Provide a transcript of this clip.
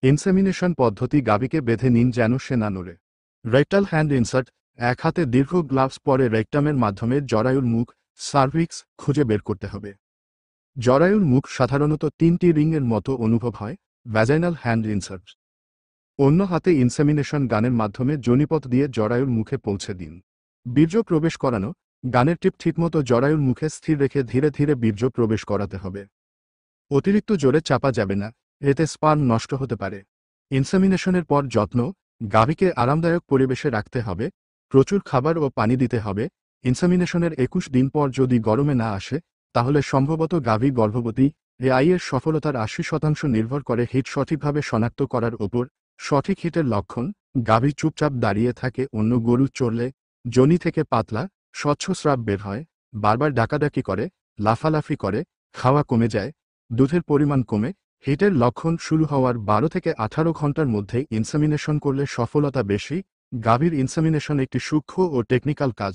Insemination পদ্ধতি গাভীকে বেঁধে নিন যেন সে না নড়ে। রেকটাল হ্যান্ড ইনসার্ট, এক হাতে দীর্ঘ গ্লাভস পরে রেকটামের মাধ্যমে জরায়ুর মুখ সার্ভিক্স খুঁজে বের করতে হবে। জরায়ুর মুখ সাধারণত 3টি রিংয়ের মতো অনুভব হয়। Vaginal hand insert. অন্য হাতে ইনসেমিনেশন গানের মাধ্যমে যোনিপথ দিয়ে জরায়ুর মুখে পৌঁছে দিন। বীর্য প্রবেশ করানো, গানের টিপ ঠিকমতো জরায়ুর মুখে স্থির রেখে ধীরে ধীরে বীর্য প্রবেশ করাতে হবে। অতিরিক্ত জোরে চাপা যাবে না, এতে স্পার্ম নষ্ট হতে পারে। ইনসেমিনেশনের পর যত্ন, গাভীকে আরামদায়ক পরিবেশে রাখতে হবে, প্রচুর খাবার ও পানি দিতে হবে। ইনসেমিনেশনের 21 দিন পর যদি গরমে না আসে, তাহলে সম্ভবত গাভী গর্ভবতী। এর সফলতার 80% নির্ভর করে হিট সঠিকভাবে শনাক্ত করার ওপর। সঠিক হিটের লক্ষণ: গাভী চুপচাপ দাঁড়িয়ে থাকে, অন্য গরু চড়লে যোনি থেকে পাতলা স্বচ্ছ স্রাব বের হয়, বারবার ডাকাডাকি করে, লাফালাফি করে, খাওয়া কমে যায়, দুধের পরিমাণ কমে। হিটের লক্ষণ শুরু হওয়ার 12 থেকে 18 ঘন্টার মধ্যে ইনসেমিনেশন করলে সফলতা বেশি। গাভীর ইনসেমিনেশন একটি সূক্ষ্ম ও টেকনিক্যাল কাজ।